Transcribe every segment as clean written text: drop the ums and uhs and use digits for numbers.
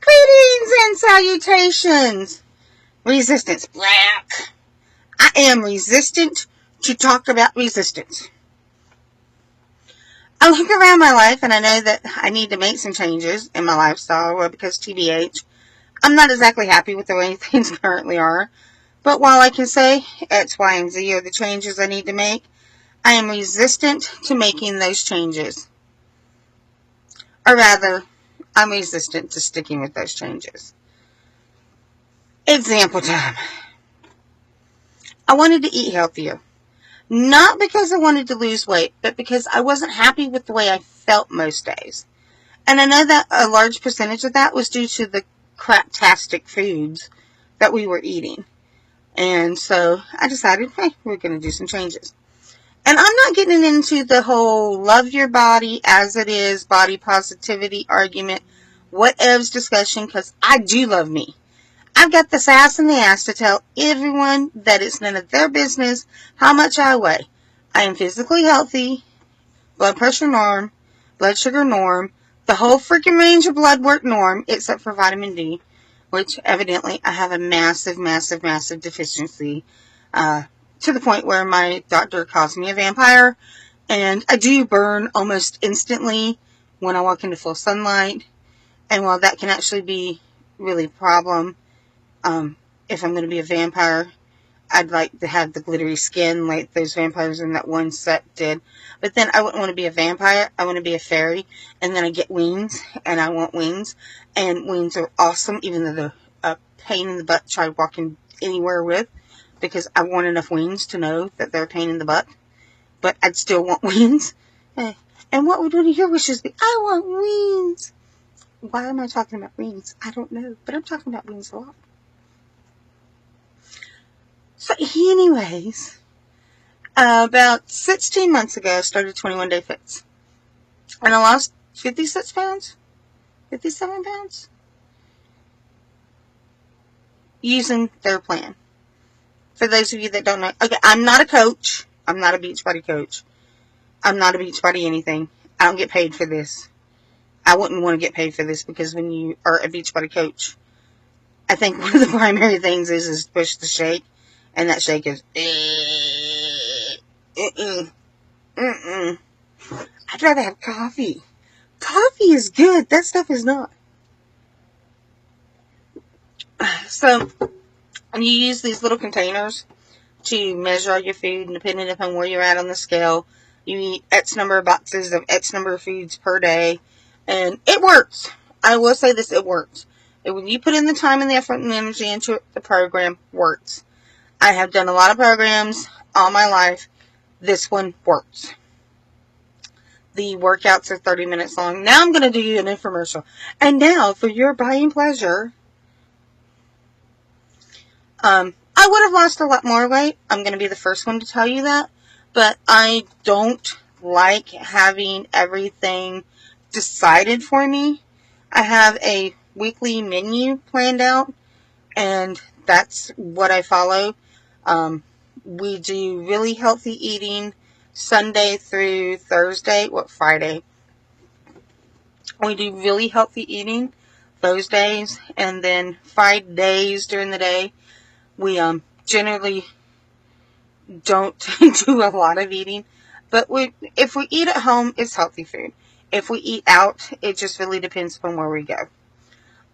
Greetings and salutations. Resistance. Black. I am resistant to talk about resistance. I look around my life and I know that I need to make some changes in my lifestyle because TBH, I'm not exactly happy with the way things currently are. But while I can say X, Y, and Z are the changes I need to make, I am resistant to making those changes. Or rather, I'm resistant to sticking with those changes. Example time. I wanted to eat healthier. Not because I wanted to lose weight, but because I wasn't happy with the way I felt most days. And I know that a large percentage of that was due to the craptastic foods that we were eating. And so I decided, hey, we're going to do some changes. And I'm not getting into the whole love your body as it is, body positivity argument, whatevs discussion, because I do love me. I've got the sass and the ass to tell everyone that it's none of their business how much I weigh. I am physically healthy, blood pressure norm, blood sugar norm, the whole freaking range of blood work norm, except for vitamin D, which evidently I have a massive, massive, massive deficiency, to the point where my doctor calls me a vampire, and I do burn almost instantly when I walk into full sunlight, and while that can actually be really a problem, if I'm going to be a vampire, I'd like to have the glittery skin like those vampires in that one set did. But then I wouldn't want to be a vampire. I want to be a fairy. And then I get wings. And I want wings. And wings are awesome, even though they're a pain in the butt to try walking anywhere with. Because I want enough wings to know that they're a pain in the butt. But I'd still want wings. And what would one of your wishes be? I want wings. Why am I talking about wings? I don't know. But I'm talking about wings a lot. So anyways, about 16 months ago, I started 21 Day Fits. And I lost 56 pounds, 57 pounds, using their plan. For those of you that don't know, okay, I'm not a coach. I'm not a Beachbody coach. I'm not a Beachbody anything. I don't get paid for this. I wouldn't want to get paid for this because when you are a Beachbody coach, I think one of the primary things is push the shake. And that shake is, I'd rather have coffee. Coffee is good. That stuff is not. So, you use these little containers to measure all your food, and depending upon where you're at on the scale, you eat X number of boxes of X number of foods per day. And it works. I will say this, it works. And when you put in the time and the effort and the energy into it, the program works. I have done a lot of programs all my life. This one works. The workouts are 30 minutes long. Now I'm going to do you an infomercial. And now, for your buying pleasure, I would have lost a lot more weight. I'm going to be the first one to tell you that. But I don't like having everything decided for me. I have a weekly menu planned out, and that's what I follow. We do really healthy eating Sunday through Thursday, Friday. We do really healthy eating those days, and then 5 days during the day, we generally don't do a lot of eating, but if we eat at home, it's healthy food. If we eat out, it just really depends upon where we go.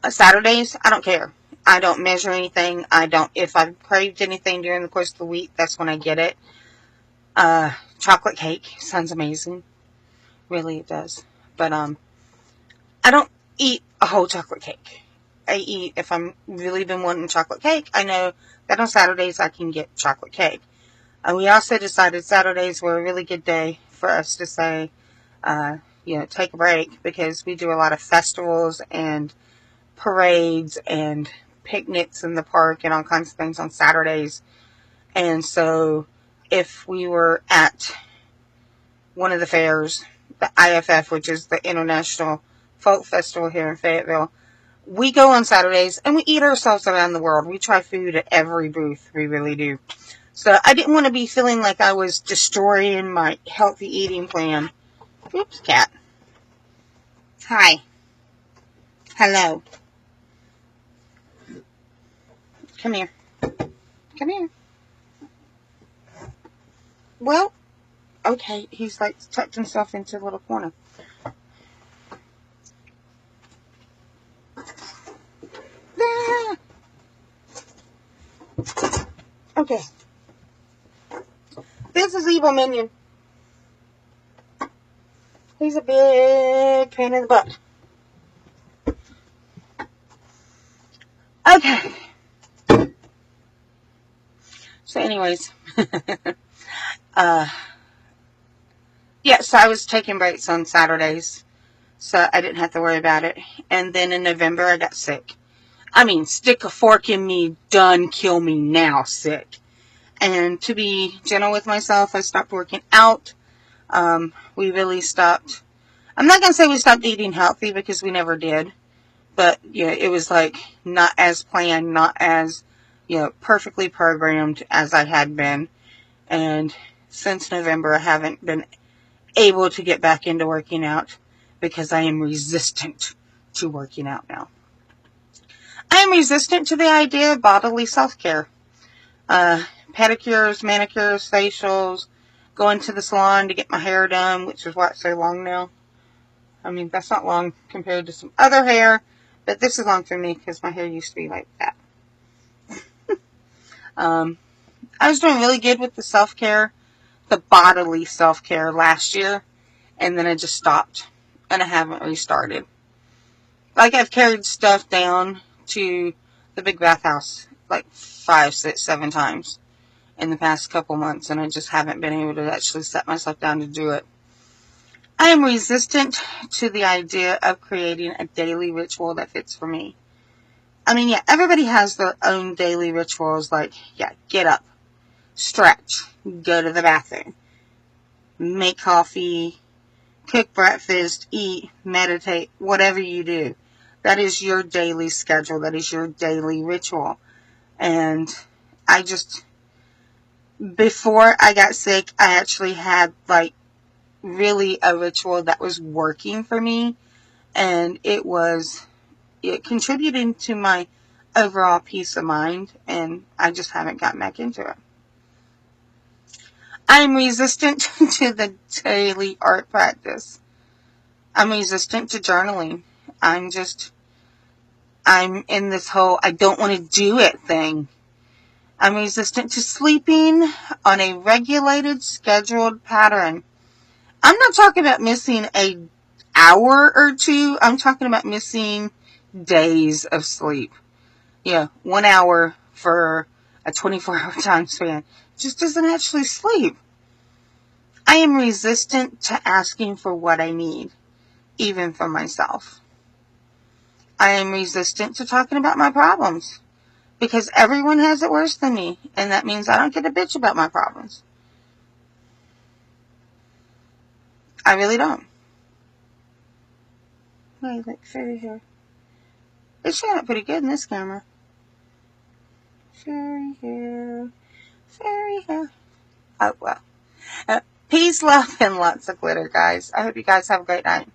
Saturdays, I don't care. I don't measure anything. If I've craved anything during the course of the week, that's when I get it. Chocolate cake sounds amazing. Really, it does. But, I don't eat a whole chocolate cake. If I'm really been wanting chocolate cake, I know that on Saturdays I can get chocolate cake. We also decided Saturdays were a really good day for us to say, take a break, because we do a lot of festivals and parades and picnics in the park and all kinds of things on Saturdays. And so if we were at one of the fairs, the IFF, which is the International Folk Festival here in Fayetteville, we go on Saturdays and we eat ourselves around the world. We try food at every booth. We really do. So I didn't want to be feeling like I was destroying my healthy eating plan. Oops, cat. Hi. Hello. Come here. Come here. Well, okay. He's like tucked himself into a little corner. Ah! Okay. This is Evil Minion. He's a big pain in the butt. Okay. So anyways, yeah, so I was taking breaks on Saturdays, so I didn't have to worry about it. And then in November, I got sick. I mean, stick a fork in me, done, kill me now, sick. And to be gentle with myself, I stopped working out. We really stopped. I'm not going to say we stopped eating healthy because we never did. But, yeah, it was like not as planned, not as, perfectly programmed as I had been. And since November, I haven't been able to get back into working out because I am resistant to working out now. I am resistant to the idea of bodily self-care. Pedicures, manicures, facials, going to the salon to get my hair done, which is why it's so long now. I mean, that's not long compared to some other hair, but this is long for me because my hair used to be like that. I was doing really good with the self-care, the bodily self-care last year, and then I just stopped, and I haven't restarted. Like, I've carried stuff down to the big bathhouse like 5, 6, 7 times in the past couple months, and I just haven't been able to actually set myself down to do it. I am resistant to the idea of creating a daily ritual that fits for me. I mean, yeah, everybody has their own daily rituals, like, get up, stretch, go to the bathroom, make coffee, cook breakfast, eat, meditate, whatever you do. That is your daily schedule. That is your daily ritual. And before I got sick, I actually had like really a ritual that was working for me. And it contributed to my overall peace of mind. And I just haven't gotten back into it. I'm resistant to the daily art practice. I'm resistant to journaling. I'm in this whole I don't want to do it thing. I'm resistant to sleeping on a regulated, scheduled pattern. I'm not talking about missing an hour or two. I'm talking about missing days of sleep. 1 hour for a 24-hour time span just doesn't actually sleep. I am resistant to asking for what I need, even for myself. I am resistant to talking about my problems because everyone has it worse than me, and that means I don't get to bitch about my problems. I really don't. Wait, look, fairy hair. It's showing up pretty good in this camera. Fairy hair. Fairy hair. Oh, well. Peace, love, and lots of glitter, guys. I hope you guys have a great night.